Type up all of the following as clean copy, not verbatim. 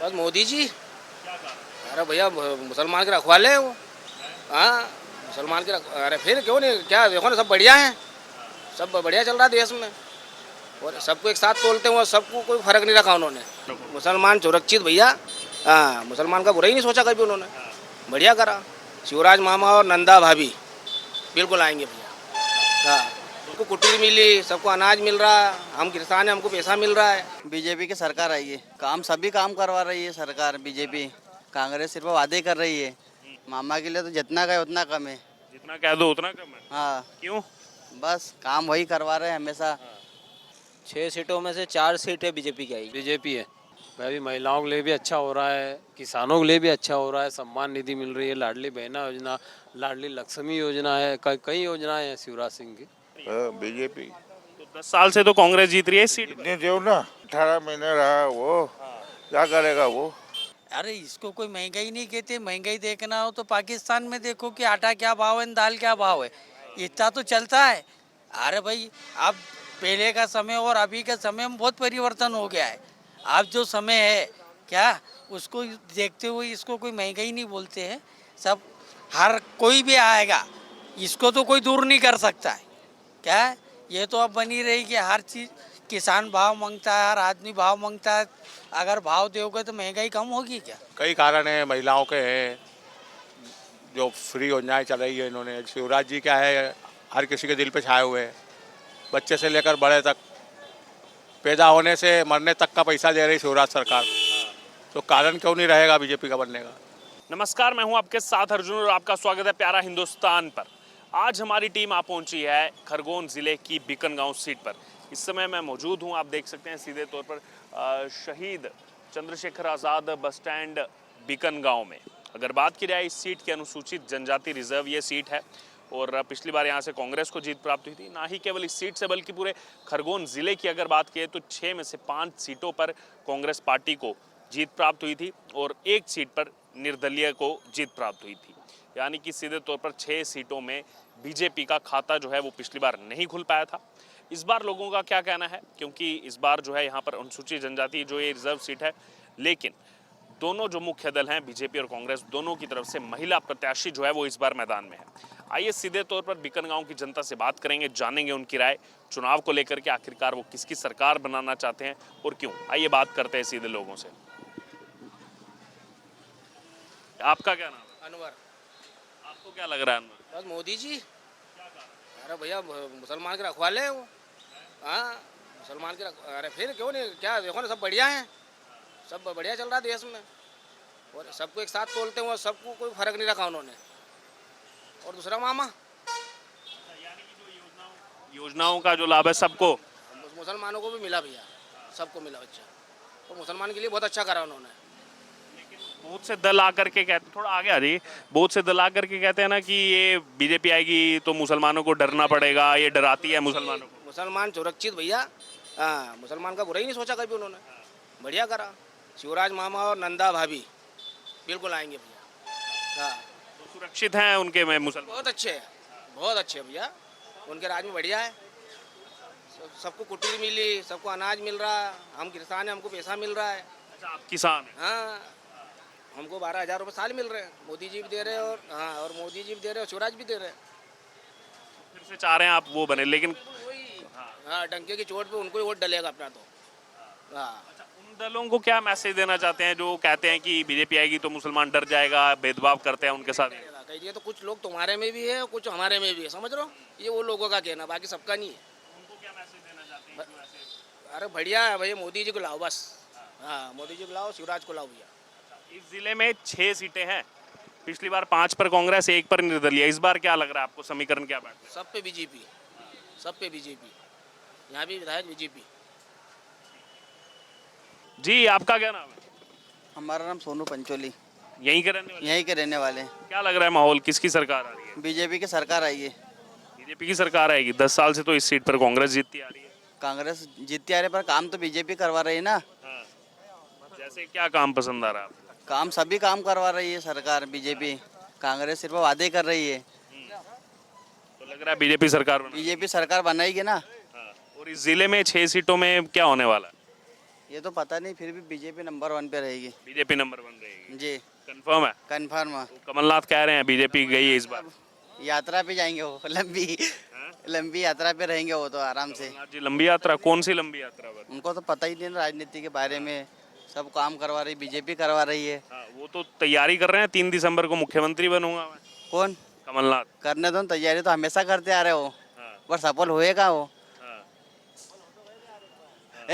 बस मोदी जी। अरे भैया मुसलमान के रखवाले हैं वो। हाँ, मुसलमान के अरे फिर क्यों नहीं, क्या देखो ना, सब बढ़िया है, सब बढ़िया चल रहा है देश में। और सबको एक साथ तोलते हुए सबको कोई फर्क नहीं रखा उन्होंने। मुसलमान सुरक्षित भैया। हाँ, मुसलमान का बुरा ही नहीं सोचा कभी उन्होंने, बढ़िया करा। शिवराज मामा और नंदा भाभी बिल्कुल आएंगे भैया। हाँ, सबको कुटीर मिली, सबको अनाज मिल रहा है, हम किसान हैं, हमको पैसा मिल रहा है। बीजेपी की सरकार आई है, काम सभी काम करवा रही है सरकार बीजेपी। कांग्रेस सिर्फ वादे कर रही है। मामा के लिए तो जितना का उतना कम है। जितना कह दो उतना कम है। हाँ, क्यों? बस काम वही करवा रहे हैं हमेशा। 6 सीटों में से 4 सीटें बीजेपी की आई। बीजेपी है भाई। महिलाओं के लिए भी अच्छा हो रहा है, किसानों के लिए भी अच्छा हो रहा है, सम्मान निधि मिल रही है, लाडली बहना योजना, लाडली लक्ष्मी योजना है, कई योजनाएं हैं शिवराज सिंह की। बीजेपी तो 10 साल से तो कांग्रेस जीत रही है इस सीट पर। इतने जो ना 18 महीने रहा वो, क्या करेगा वो। अरे इसको कोई महंगाई नहीं कहते। महंगाई देखना हो तो पाकिस्तान में देखो कि आटा क्या भाव है, दाल क्या भाव है, इतना तो चलता है। अरे भाई, अब पहले का समय और अभी का समय में बहुत परिवर्तन हो गया है। अब जो समय है क्या, उसको देखते हुए इसको कोई महंगाई नहीं बोलते हैं। सब हर कोई भी आएगा, इसको तो कोई दूर नहीं कर सकता है। क्या है? ये तो अब बनी रही कि हर चीज़ किसान भाव मांगता है, हर आदमी भाव मांगता है। अगर भाव दोगे तो महंगाई कम होगी क्या? कई कारण है, महिलाओं के हैं, जो फ्री योजनाएं चल रही है इन्होंने। शिवराज जी क्या है, हर किसी के दिल पे छाए हुए हैं, बच्चे से लेकर बड़े तक, पैदा होने से मरने तक का पैसा दे रही शिवराज सरकार। तो कारण क्यों नहीं रहेगा बीजेपी का बनने का। नमस्कार, मैं हूं आपके साथ अर्जुन और आपका स्वागत है प्यारा हिंदुस्तान पर। आज हमारी टीम आ पहुंची है खरगोन जिले की बीकनगांव सीट पर। इस समय मैं मौजूद हूं, आप देख सकते हैं सीधे तौर पर शहीद चंद्रशेखर आज़ाद बस स्टैंड बीकनगांव में। अगर बात की जाए इस सीट की, अनुसूचित जनजाति रिजर्व ये सीट है और पिछली बार यहाँ से कांग्रेस को जीत प्राप्त हुई थी। ना ही केवल इस सीट से बल्कि पूरे खरगोन जिले की अगर बात की तो 6 में से 5 सीटों पर कांग्रेस पार्टी को जीत प्राप्त हुई थी और 1 सीट पर निर्दलीय को जीत प्राप्त हुई थी। यानी कि सीधे तौर पर 6 सीटों में बीजेपी का खाता जो है वो पिछली बार नहीं खुल पाया था। इस बार लोगों का क्या कहना है, क्योंकि इस बार जो है यहाँ पर अनुसूचित जनजाति जो ये रिजर्व सीट है, लेकिन दोनों जो मुख्य दल हैं बीजेपी और कांग्रेस, दोनों की तरफ से महिला प्रत्याशी जो है वो इस बार मैदान में है। आइए सीधे तौर पर बीकनगांव की जनता से बात करेंगे, जानेंगे उनकी राय चुनाव को लेकर के, आखिरकार वो किसकी सरकार बनाना चाहते हैं और क्यों। आइए बात करते हैं सीधे लोगों से। आपका क्या नाम है? अनवर। आपको क्या लग रहा है अनवर? बस मोदी जी। अरे भैया मुसलमान के रखवाले हैं वो। हाँ, मुसलमान के अरे फिर क्यों नहीं, क्या देखो ना, सब बढ़िया है, सब बढ़िया चल रहा है देश में। और सबको एक साथ तोलते हुए सबको कोई फर्क नहीं रखा उन्होंने। और दूसरा मामा, योजनाओं का जो लाभ है सबको, मुसलमानों को भी मिला भैया, सबको मिला अच्छा। तो मुसलमान के लिए बहुत अच्छा करा उन्होंने। बहुत से दल आकर के कहते, थोड़ा आगे आ जाइए, बहुत से दल आकर के कहते हैं ना कि ये बीजेपी आएगी तो मुसलमानों को डरना पड़ेगा, ये डराती है मुसलमानों को। मुसलमान सुरक्षित भैया। हाँ, मुसलमान का बुरा ही नहीं सोचा कभी उन्होंने, बढ़िया करा। शिवराज मामा और नंदा भाभी बिल्कुल आएंगे भैया। हाँ, तो सुरक्षित हैं उनके में मुसलमान? बहुत अच्छे हैं, बहुत अच्छे हैं भैया, उनके राज में बढ़िया है। सबको कुटीर मिली, सबको अनाज मिल रहा है, हम किसान हैं, हमको पैसा मिल रहा है। अच्छा, आप किसान हैं? हाँ, हमको 12,000 रुपये साल मिल रहे हैं, मोदी जी भी दे रहे हैं। और हाँ, और मोदी जी भी दे रहे हैं, शिवराज भी दे रहे हैं। फिर से चाह रहे हैं आप वो बने, लेकिन हाँ, डंके की चोट पे उनको ही वोट डलेगा अपना तो। हाँ, अच्छा, उन दलों को क्या मैसेज देना चाहते हैं जो कहते हैं कि बीजेपी आएगी तो मुसलमान डर जाएगा, भेदभाव करते हैं उनके साथ? कहिए तो कुछ लोग तुम्हारे में भी है और कुछ हमारे में भी है, समझ रहे हो, ये वो लोगों का कहना, बाकी सबका नहीं है। उनको क्या मैसेज देना चाहते हैं जो ऐसे? अरे बढ़िया है भैया, मोदी जी को लाओ बस। हाँ, मोदी जी को लाओ, शिवराज को लाओ भैया। इस जिले में 6 सीटें हैं, पिछली बार 5 पर कांग्रेस, 1 पर निर्दलीय। इस बार क्या लग रहा है आपको, समीकरण क्या बैठ? सब पे बीजेपी, सब पे बीजेपी, यहाँ भी विधायक बीजेपी। जी, आपका क्या नाम है? हमारा नाम सोनू पंचोली, यहीं के रहने वाले? यहीं के रहने वाले हैं। क्या लग रहा है माहौल, किसकी सरकार आ रही है? बीजेपी की सरकार आई है। बीजेपी की सरकार आएगी। 10 साल से तो इस सीट पर कांग्रेस जीतती आ रही है। कांग्रेस जीतती आ रही है, पर काम तो बीजेपी करवा रही है ना। हाँ। जैसे क्या काम पसंद आ रहा है आपको? काम सभी काम करवा रही है सरकार बीजेपी। कांग्रेस सिर्फ वादे कर रही है। तो लग रहा है बीजेपी सरकार बना। बीजेपी सरकार बनाएगी ना। हाँ। और इस जिले में 6 सीटों में क्या होने वाला है? ये तो पता नहीं, फिर भी बीजेपी नंबर 1 पे रहेगी। बीजेपी नंबर 1 रहेगी, जी कंफर्म है? कंफर्म। वो कमलनाथ कह रहे हैं बीजेपी गई है इस बार। यात्रा पे जाएंगे वो, लंबी लंबी यात्रा पे रहेंगे वो तो आराम से। कमलनाथ जी लंबी यात्रा, कौन सी लंबी यात्रा पर? उनको तो पता ही नहीं राजनीति के बारे में, सब काम करवा रही बीजेपी करवा रही है। हाँ, वो तो तैयारी कर रहे हैं 3 दिसंबर को मुख्यमंत्री बनूंगा मैं। कौन कमलनाथ। करने दो, तैयारी तो हमेशा करते आ रहे हो, हाँ, पर सफल होएगा वो? हाँ,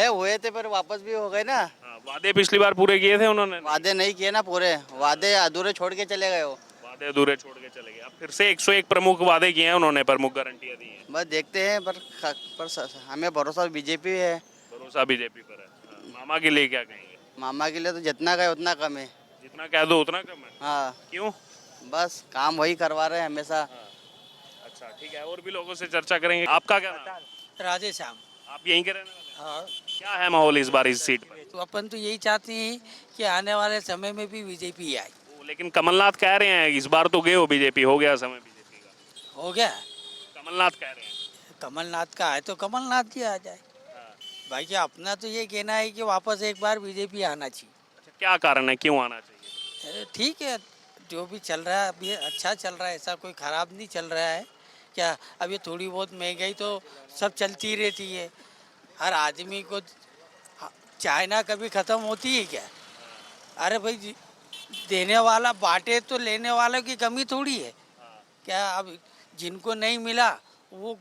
हुए थे पर वापस भी हो गए ना। हाँ, वादे पिछली बार पूरे किए थे उन्होंने। वादे नहीं किए ना पूरे, वादे अधूरे छोड़ के चले गए हो। वादे अधूरे छोड़ के चले गए। अब फिर से 101 प्रमुख वादे किए हैं उन्होंने, प्रमुख गारंटियां दी हैं। बस देखते हैं, हमें भरोसा बीजेपी है। भरोसा बीजेपी पर है। हाँ, मामा के लिए क्या कहेंगे? मामा के लिए तो जितना का उतना कम है। जितना कह दो उतना कम है। हाँ, क्यों? बस काम वही करवा रहे हैं हमेशा। अच्छा, ठीक है, और भी लोगों से चर्चा करेंगे। आपका क्या नाम है? राधे श्याम। आप यहीं के रहने वाले हैं? हाँ, क्या है माहौल इस बार इस सीट पर? तो अपन तो यही चाहते हैं कि आने वाले समय में भी बीजेपी आए। लेकिन कमलनाथ कह रहे हैं इस बार तो गए हो बीजेपी, हो गया समय बीजेपी का। हो गया, कमलनाथ कह रहे हैं। कमलनाथ का है तो कमलनाथ जी आ जाए। हाँ। भाई अपना तो ये कहना है कि वापस एक बार बीजेपी आना चाहिए। अच्छा, क्या कारण है, क्यों आना चाहिए? अरे ठीक है, जो भी चल रहा है अभी अच्छा चल रहा है, ऐसा कोई ख़राब नहीं चल रहा है। क्या अभी थोड़ी बहुत महंगाई तो सब चलती रहती है, हर आदमी को। चाइना कभी ख़त्म होती है क्या? अरे भाई देने वाला बांटे तो लेने वालों की कमी थोड़ी है क्या? अब जिनको नहीं मिला वो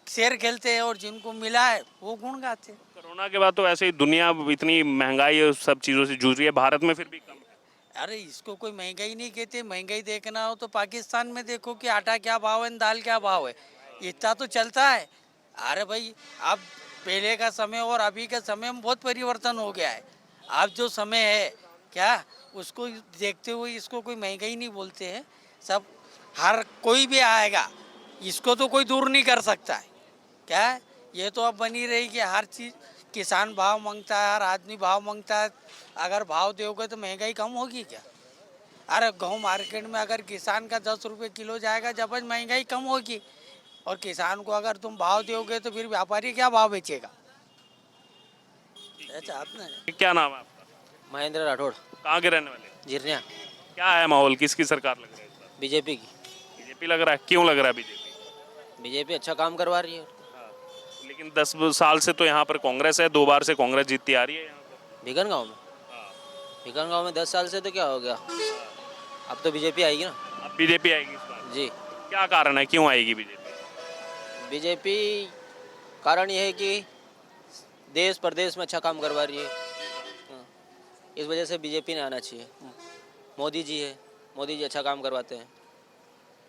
शेर खेलते हैं और जिनको मिला है वो गुण गाते हैं। कोरोना के बाद तो ऐसे ही दुनिया इतनी महंगाई और सब चीज़ों से जूझ रही है, भारत में फिर भी कम है। अरे इसको कोई महंगाई नहीं कहते। महंगाई देखना हो तो पाकिस्तान में देखो कि आटा क्या भाव है, दाल क्या भाव है, इतना तो चलता है। अरे भाई अब पहले का समय और अभी का समय में बहुत परिवर्तन हो गया है। अब जो समय है क्या, उसको देखते हुए इसको कोई महंगाई नहीं बोलते हैं। सब हर कोई भी आएगा, इसको तो कोई दूर नहीं कर सकता है क्या? ये तो अब बनी रहेगी हर चीज़। किसान भाव मांगता है, हर आदमी भाव मांगता है। अगर भाव दोगे तो महंगाई कम होगी क्या? अरे गेहूँ मार्केट में अगर किसान का 10 रुपये किलो जाएगा जब महंगाई कम होगी। और किसान को अगर तुम भाव दोगे तो फिर व्यापारी क्या भाव बेचेगा? अच्छा आपने क्या नाम है आपका? महेंद्र राठौड़, कहाँ के रहने वाले? झिरनिया। क्या है माहौल, किसकी सरकार लग रही है इस बार? बीजेपी की। बीजेपी लग रहा है, क्यों लग रहा है बीजेपी? बीजेपी अच्छा काम करवा रही है। लेकिन 10 साल से तो यहाँ पर कांग्रेस है, 2 बार से कांग्रेस जीतती आ रही है यहाँ पर। भिगन गांव में, भिगन गांव में 10 साल से तो क्या हो गया, अब तो बीजेपी आएगी ना। अब बीजेपी आएगी इस बार? जी, क्या कारण है, क्यों आएगी बीजेपी? बीजेपी कारण ये है कि देश प्रदेश में अच्छा काम करवा रही है। हाँ, इस वजह से बीजेपी ने आना चाहिए। मोदी जी है, मोदी जी अच्छा काम करवाते हैं,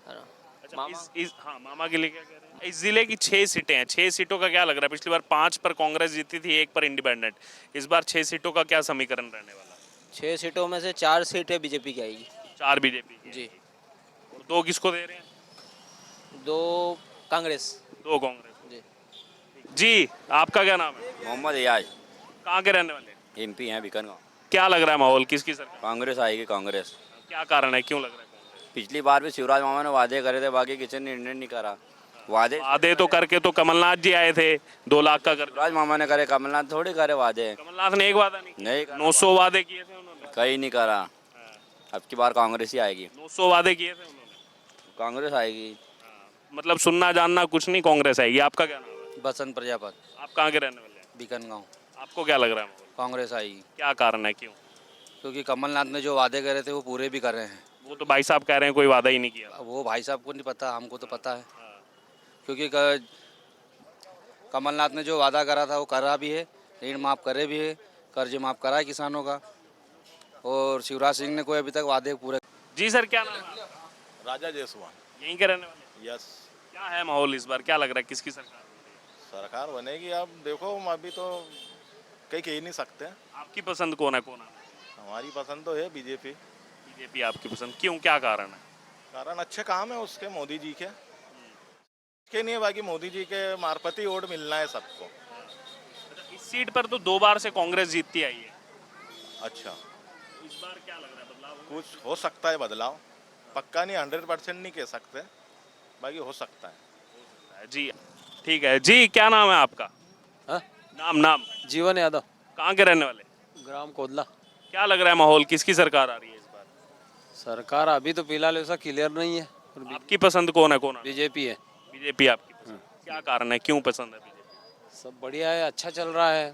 है ना। अच्छा, हाँ, मामा के लिए क्या कह रहे हैं? इस जिले की 6 सीटें हैं, 6 सीटों का क्या लग रहा है? पिछली बार 5 पर कांग्रेस जीती थी, 1 पर इंडिपेंडेंट। इस बार 6 सीटों का क्या समीकरण रहने वाला? 6 सीटों में से 4 सीटें बीजेपी की आएगी। 4 बीजेपी की जी, और 2 किसको दे रहे हैं? 2 कांग्रेस। 2 कांग्रेस। जी, जी, आपका क्या नाम है? मोहम्मद एयाज, कहाँ के रहने वाले? एमपी हैं बीकानेर। क्या लग रहा है माहौल, किसकी सरकार? कांग्रेस आएगी कांग्रेस। क्या कारण है, क्यों लग रहा है कांग्रेस? पिछली बार भी शिवराज मामा ने वादे करे थे, बाकी किसी ने निर्णय नहीं करा। वादे तो करके तो कमलनाथ जी आए थे 2 लाख का कर। शिवराज मामा ने करे, कमलनाथ थोड़ी करे वादे। कमलनाथ ने एक वादा नहीं किया। नहीं करा, 900 वादे किए थे उन्होंने। कहीं नहीं करा। अब की बार कांग्रेस ही आएगी, 900 वादे किए थे उन्होंने। कांग्रेस आएगी। मतलब सुनना जानना कुछ नहीं, कांग्रेस आएगी। आपका क्या नाम है? बसंत प्रजापत, आप कहाँ के रहने वाले हैं? बीकन गाँव। आपको क्या लग रहा है माहौल? कांग्रेस आएगी क्या कारण है, क्यों? क्योंकि कमलनाथ ने जो वादे करे थे वो पूरे भी कर रहे हैं। वो तो भाई साहब कह रहे हैं कोई वादा ही नहीं किया। वो भाई साहब को नहीं पता, हमको तो पता है। क्योंकि कमलनाथ ने जो वादा करा था वो करा भी है, ऋण माफ़ करे भी है, कर्ज माफ़ करा है किसानों का। और शिवराज सिंह ने कोई अभी तक वादे पूरे। जी सर, क्या नाम है? राजा जायसवाल। यहीं के रहने वाले? यस। क्या है माहौल इस बार, क्या लग रहा है, किसकी सरकार? सरकार बनेगी। अब देखो, हम अभी तो कहीं कह ही नहीं सकते। आपकी पसंद कौन है, कौन है? हमारी पसंद तो है बीजेपी। बीजेपी आपकी पसंद, क्यों, क्या कारण है? कारण अच्छे काम है उसके, मोदी जी के नहीं है, बाकी मोदी जी के मार्फत ही वोट मिलना है सबको। इस सीट पर तो 2 बार से कांग्रेस जीतती आई है। अच्छा, इस बार क्या लग रहा है, बदलाव होगा? कुछ हो सकता है बदलाव, पक्का नहीं, 100% नहीं कह सकते, बाकी हो सकता है। जी ठीक है। जी, क्या नाम है आपका? हाँ? नाम? जीवन यादव। कहाँ के रहने वाले? ग्राम कोदला। क्या लग रहा है माहौल, किसकी सरकार आ रही है इस बार? सरकार अभी तो फिलहाल ऐसा क्लियर नहीं है, आपकी पसंद कौन है, कौन है? बीजेपी है। बीजेपी आपकी पसंद। क्या कारण है, क्यों पसंद है बीजेपी? सब बढ़िया है, अच्छा चल रहा है।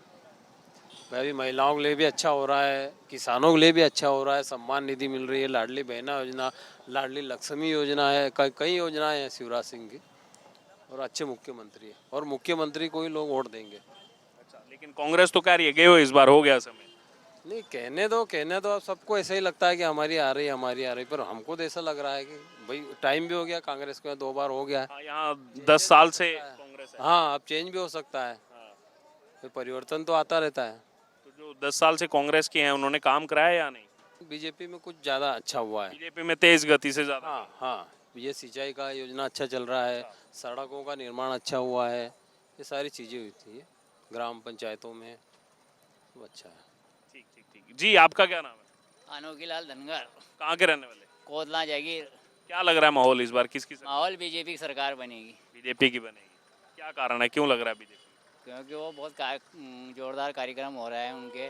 भाई भी महिलाओं के लिए भी अच्छा हो रहा है, किसानों के लिए भी अच्छा हो रहा है, सम्मान निधि मिल रही है, लाडली बहना योजना, लाडली लक्ष्मी योजना है, कई योजनाएं हैं शिवराज सिंह की। और अच्छे मुख्यमंत्री है, और मुख्यमंत्री को ही लोग वोट देंगे। अच्छा, लेकिन कांग्रेस तो कह रही है गए हो इस बार, हो गया समय। नहीं, कहने दो, अब सबको ऐसा ही लगता है कि हमारी आ रही हमारी आ रही, पर हमको तो ऐसा लग रहा है कि भाई टाइम भी हो गया, कांग्रेस को 2 बार हो गया है। हाँ, यहाँ 10 साल से कांग्रेस है। हाँ, अब चेंज भी हो सकता है, फिर परिवर्तन तो आता रहता है। तो जो 10 साल से कांग्रेस के हैं उन्होंने काम कराया या नहीं? बीजेपी में कुछ ज़्यादा अच्छा हुआ है। बीजेपी में तेज गति से ज्यादा। हाँ हाँ, ये सिंचाई का योजना अच्छा चल रहा है, सड़कों का निर्माण अच्छा हुआ है, ये सारी चीज़ें हुई थी ग्राम पंचायतों में, तो अच्छा है। ठीक ठीक ठीक। जी, आपका क्या नाम है? अनोखी लाल धनगर, कहाँ के रहने वाले? कोदला जागीर। क्या लग रहा है माहौल इस बार, किसकी सरकार? माहौल बीजेपी की सरकार बनेगी, बीजेपी की बनेगी। क्या कारण है, क्यों लग रहा है बीजेपी? क्योंकि वो बहुत जोरदार कार्यक्रम हो रहा है उनके,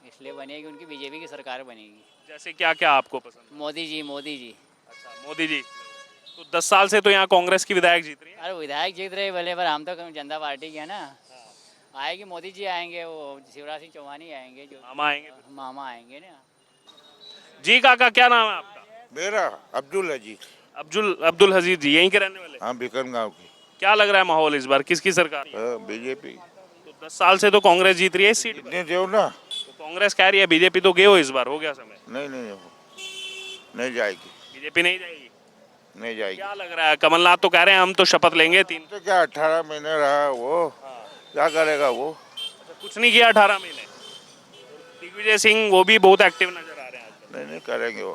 इसलिए बनेगी, उनकी बीजेपी की सरकार बनेगी। जैसे क्या क्या आपको पसंद है? मोदी जी, मोदी जी। अच्छा, मोदी जी। तो 10 साल से तो यहाँ कांग्रेस की विधायक जीत रही है। अरे विधायक जीत रहे भले, पर हम तो जनता पार्टी के हैं ना। आएगी मोदी जी आएंगे, वो शिवराज सिंह चौहान ही आएंगे, जो मामा आएंगे। मामा आएंगे ना। जी काका, क्या नाम है आपका? मेरा अब्दुल अजीज। अब्दुल हजीज जी, यहीं के रहने वाले? हाँ, बिकन गांव की। क्या लग रहा है माहौल इस बार, किसकी सरकार? बीजेपी। तो 10 साल से तो कांग्रेस जीत रही है इस सीट पर। इतने देव ना। तो कांग्रेस कह रही है बीजेपी तो गए हो इस बार, हो गया समय। नहीं नहीं, नहीं जाएगी, बीजेपी नहीं जाएगी। नहीं जाएगी। क्या लग रहा है, कमलनाथ तो कह रहे हैं हम तो शपथ लेंगे 3। तो क्या 18 महीने रहा वो, क्या करेगा वो? कुछ नहीं किया 18 महीने। दिग्विजय सिंह वो भी बहुत एक्टिव नजर आ रहे हैं आजकल। नहीं नहीं करेंगे वो,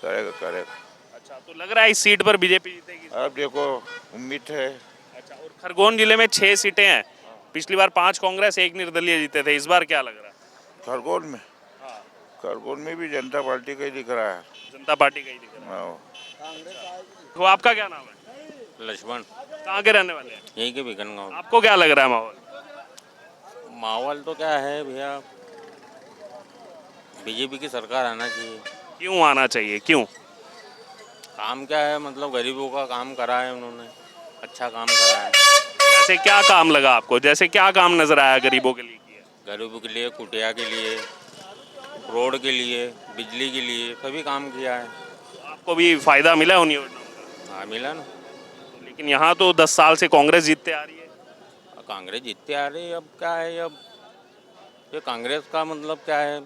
करेगा करेगा। अच्छा, तो लग रहा है इस सीट पर बीजेपी जीतेगी। अब देखो, उम्मीद है। अच्छा, और खरगोन जिले में 6 सीटें हैं, पिछली बार 5 कांग्रेस 1 निर्दलीय जीते थे, इस बार क्या लग रहा है? खरगोन में, खरगोन में भी जनता पार्टी का ही दिख रहा है। जनता पार्टी का ही दिख रहा है। हाँ। तो आपका क्या नाम है? लक्ष्मण, कहाँ के रहने वाले हैं? यही के बिकन गाँव। आपको क्या लग रहा है माहौल? माहौल तो क्या है भैया, बीजेपी की सरकार आना चाहिए। क्यों आना चाहिए, क्यों? काम क्या है, मतलब गरीबों का काम करा है उन्होंने, अच्छा काम करा है। जैसे क्या काम लगा आपको, जैसे क्या काम नजर आया गरीबों के लिए किया? गरीबों के लिए, कुटिया के लिए, रोड के लिए, बिजली के लिए, सभी काम किया है। आपको भी फायदा मिला उन योजनाओं का? हाँ, मिला ना। लेकिन यहाँ तो 10 साल से कांग्रेस जीतते आ रही है। कांग्रेस जीतते आ रही है, अब क्या है, अब ये कांग्रेस का मतलब क्या है,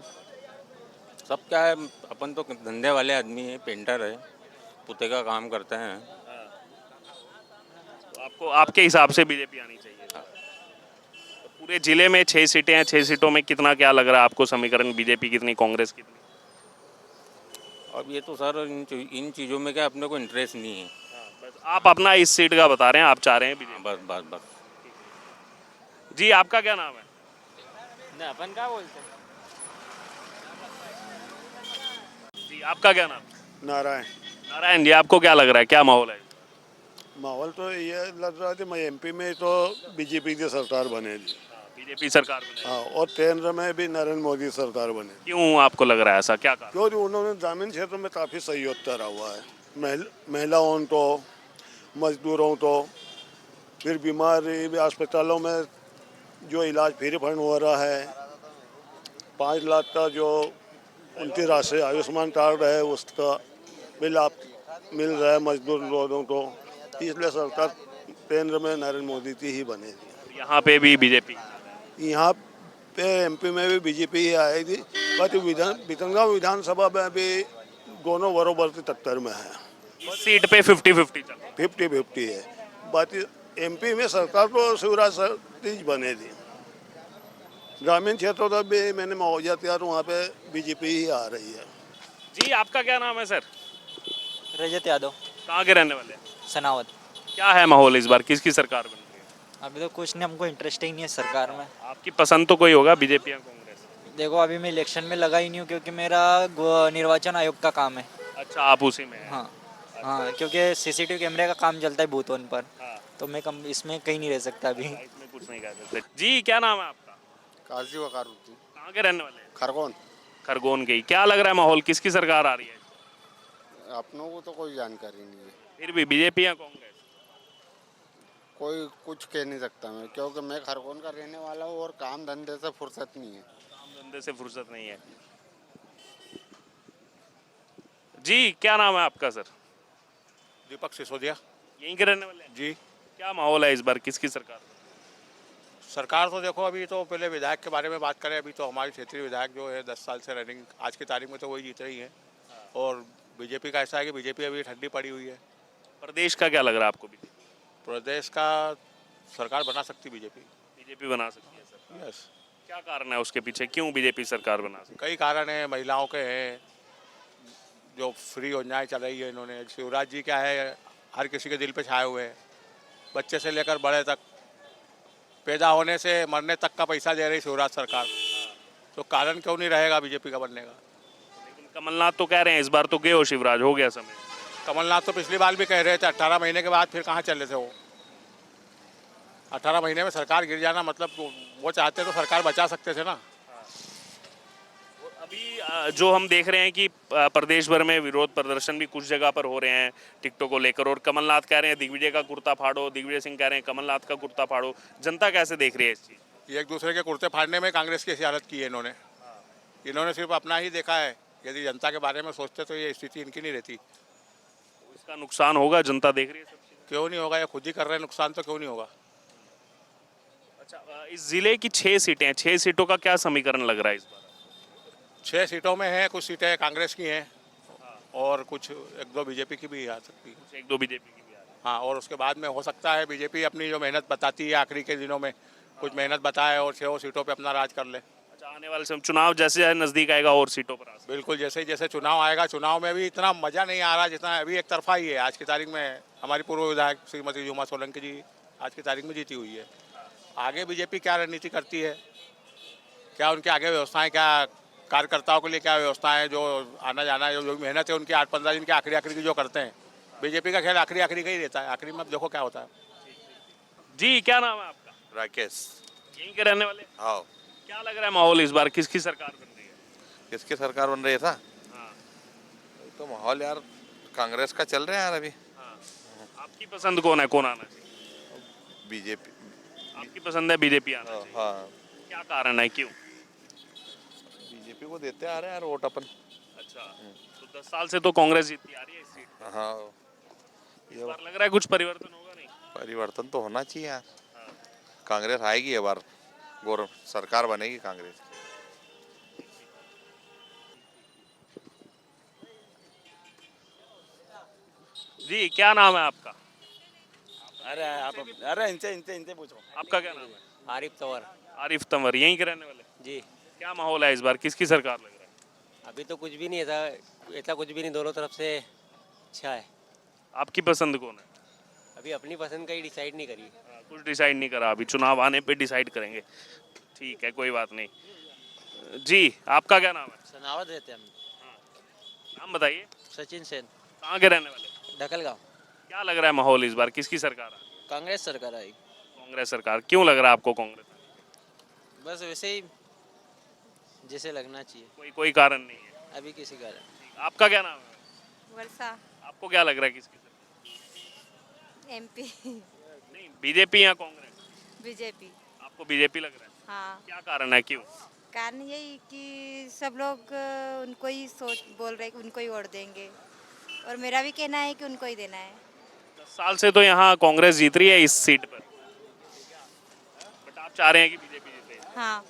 सब क्या है, अपन तो धंधे वाले आदमी हैं, पेंटर है, पुते का काम करते हैं। तो आपको, आपके हिसाब से बीजेपी आनी चाहिए। तो पूरे जिले में 6 सीटें हैं, 6 सीटों में कितना क्या लग रहा है आपको समीकरण, बीजेपी कितनी कांग्रेस कितनी? अब ये तो सर इन चीज़ों में क्या अपने को इंटरेस्ट नहीं है। बस आप अपना इस सीट का बता रहे हैं, आप चाह रहे हैं बीजेपी। बस बस बस। जी, आपका क्या नाम है? अपन क्या बोलते हैं? जी, आपका क्या नाम? नारायण। नारायण जी, आपको क्या लग रहा है, क्या माहौल है? माहौल तो ये लग रहा था, मैं एमपी में तो बीजेपी की सरकार बनेगी। बीजेपी सरकार बनेगी। हाँ, और केंद्र में भी नरेंद्र मोदी सरकार बने। क्यों आपको लग रहा है ऐसा, क्या कारण? क्योंकि उन्होंने ग्रामीण क्षेत्र में काफ़ी सहयोग करा हुआ है, महिलाओं को, मजदूरों को, फिर बीमारी अस्पतालों में जो इलाज फ्री फंड हो रहा है, 5 लाख का जो उनकी राशि आयुष्मान कार्ड है उसका भी लाभ मिल रहा है मजदूर लोगों को, इसलिए सरकार केंद्र में नरेंद्र मोदी की ही बनेगी। यहाँ पे भी बीजेपी? यहाँ पे एमपी में भी बीजेपी ही आएगी, बट बिकनगांव विधानसभा में भी दोनों बराबर की टक्कर में है। इस सीट पे 50-50 चल रहा है। 50-50 है, बाकी एमपी में सरकार तो शिवराज सिंह बनेगी। ग्रामीण क्षेत्रों तक भी मैंने मुआवजा दिया तो वहाँ पे बीजेपी ही आ रही है। जी, आपका क्या नाम है सर? रजत यादव, कहाँ के रहने वाले हैं? सनावत। क्या है माहौल इस बार, किसकी सरकार बन रही है? अभी तो कुछ नहीं, हमको इंटरेस्ट ही नहीं है सरकार में। आपकी पसंद तो कोई होगा, बीजेपी या कांग्रेस? देखो अभी मैं इलेक्शन में लगा ही नहीं हूँ, क्योंकि मेरा निर्वाचन आयोग का काम है। अच्छा, आप उसी में हैं। हाँ हाँ, क्योंकि सीसीटीवी कैमरे का काम चलता है बूथों पर, हाँ। तो मैं इसमें कहीं नहीं रह सकता अभी। इसमें कुछ नहीं कह सकते। जी, क्या नाम है आपका? काजी वकारुद्दीन। कहाँ के रहने वाले हैं? खरगोन। खरगोन के ही। क्या लग रहा है माहौल, किसकी सरकार आ रही है? अपनों को तो कोई जानकारी नहीं है, फिर भी बीजेपी या कांग्रेस? कोई कुछ कह नहीं सकता मैं, क्योंकि मैं खरगोन का रहने वाला हूँ और काम धंधे से फुर्सत नहीं है। काम धंधे से फुर्सत नहीं है। जी क्या नाम है आपका सर? दीपक सिसोदिया। यहीं के रहने वाले हैं? जी। क्या माहौल है इस बार, किसकी सरकार? सरकार तो देखो, अभी तो पहले विधायक के बारे में बात करें, अभी तो हमारी क्षेत्रीय विधायक जो है 10 साल से रनिंग, आज की तारीख में तो वही जीत रही है। और बीजेपी का ऐसा है कि बीजेपी अभी ठंडी पड़ी हुई है। प्रदेश का क्या लग रहा है आपको? प्रदेश का सरकार बना सकती बीजेपी। बीजेपी बना सकती है सर? यस। क्या कारण है उसके पीछे, क्यों बीजेपी सरकार बना सकती कई कारण है, महिलाओं के हैं, जो फ्री योजनाएं चल रही है इन्होंने। शिवराज जी क्या है, हर किसी के दिल पे छाए हुए हैं, बच्चे से लेकर बड़े तक, पैदा होने से मरने तक का पैसा दे रही शिवराज सरकार। तो कारण क्यों नहीं रहेगा बीजेपी का बनने का? लेकिन कमलनाथ तो कह रहे हैं इस बार तो गए हो शिवराज, हो गया समय। कमलनाथ तो पिछली बार भी कह रहे थे, 18 महीने के बाद फिर कहाँ चले थे वो? 18 महीने में सरकार गिर जाना मतलब, वो चाहते तो सरकार बचा सकते थे ना। अभी जो हम देख रहे हैं कि प्रदेश भर में विरोध प्रदर्शन भी कुछ जगह पर हो रहे हैं टिकटों को लेकर, और कमलनाथ कह रहे हैं दिग्विजय का कुर्ता फाड़ो, दिग्विजय सिंह कह रहे हैं कमलनाथ का कुर्ता फाड़ो। जनता कैसे देख रही है इस चीज़? एक दूसरे के कुर्ते फाड़ने में कांग्रेस की सियारत की है इन्होंने। इन्होंने सिर्फ अपना ही देखा है, यदि जनता के बारे में सोचते तो ये स्थिति इनकी नहीं रहती। इसका नुकसान होगा, जनता देख रही है सब चीज़। क्यों नहीं होगा, ये खुद ही कर रहे हैं नुकसान, तो क्यों नहीं होगा? अच्छा, इस जिले की 6 सीटें हैं, 6 सीटों का क्या समीकरण लग रहा है इस बार? 6 सीटों में है, कुछ सीटें कांग्रेस की हैं और कुछ 1-2 बीजेपी की भी आ सकती है। 1-2 बीजेपी की भी आ रही है। हाँ, और उसके बाद में हो सकता है बीजेपी अपनी जो मेहनत बताती है आखिरी के दिनों में, कुछ मेहनत बताए और 6 सीटों पे अपना राज कर ले। अच्छा, आने वाले समय चुनाव जैसे नज़दीक आएगा और सीटों पर आ सकता है। बिल्कुल, जैसे जैसे चुनाव आएगा, चुनाव में भी इतना मज़ा नहीं आ रहा जितना अभी एक तरफा ही है। आज की तारीख में हमारी पूर्व विधायक श्रीमती जुमा सोलंकी जी आज की तारीख में जीती हुई है। आगे बीजेपी क्या रणनीति करती है, क्या उनके आगे व्यवस्थाएं, क्या कार्यकर्ताओं के लिए क्या व्यवस्थाएं, जो आना जाना जो मेहनत है उनकी 8-15 दिन की आखिरी की जो करते हैं। बीजेपी का खेल आखिरी का ही रहता है, आखिरी में अब देखो क्या होता है। जी क्या नाम है आपका? राकेश। यहीं के रहने वाले? हाँ। क्या लग रहा है माहौल इस बार, किसकी सरकार बन रही है? किसकी सरकार बन रही है था? हाँ। तो माहौल यार कांग्रेस का चल रहा है यार अभी। हाँ। आपकी पसंद कौन है, कौन आना चाहिए? बीजेपी। आपकी पसंद है बीजेपी आना चाहिए? हाँ। क्या कारण है, क्यों? बीजेपी को देते आ रहे हैं यार वोट अपन। अच्छा, तो 10 साल से तो कांग्रेस जीतती आ रही है इस सीट पे। हाँ। इस बार लग रहा है कुछ परिवर्तन होगा नहीं? परिवर्तन तो होना चाहिए यार। कांग्रेस आएगी ये बार, सरकार बनेगी कांग्रेस की। जी क्या नाम है आपका? अरे इनसे पूछो। आपका क्या नाम है? आरिफ तंवर। आरिफ तंवर, यहीं के रहने वाले? जी। क्या माहौल है इस बार, किसकी सरकार लग रहा है? अभी तो कुछ भी नहीं, ऐसा कुछ भी नहीं, दोनों तरफ से अच्छा है। आपकी पसंद कौन है? अभी अपनी पसंद का ही डिसाइड नहीं करी। कुछ डिसाइड नहीं करा, अभी चुनाव आने पे डिसाइड करेंगे। ठीक है, कोई बात नहीं। जी आपका क्या नाम है? सनावत रहते हैं हम। नाम बताइए। सचिन सेन। कहाँ के रहने वाले? ढकल गाँव। क्या लग रहा है माहौल इस बार, किसकी सरकार है? कांग्रेस सरकार आई। कांग्रेस सरकार। क्यों लग रहा है आपको कांग्रेस? बस वैसे ही जैसे लगना चाहिए। कोई कारण नहीं है अभी किसी कारण। आपका क्या नाम है? वर्षा। आपको क्या लग रहा है किसकी सरकार? एमपी। नहीं, बीजेपी या कांग्रेस? बीजेपी। आपको बीजेपी लग रहा है? हाँ। क्या कारण है, क्यों? कारण यही कि सब लोग उनको ही बोल रहे हैं कि उनको ही वोट देंगे, और मेरा भी कहना है कि उनको ही देना है। 10 साल से तो यहाँ कांग्रेस जीत रही है इस सीट पर, बट आप चाह रहे हैं कि बीजेपी जीते? हाँ।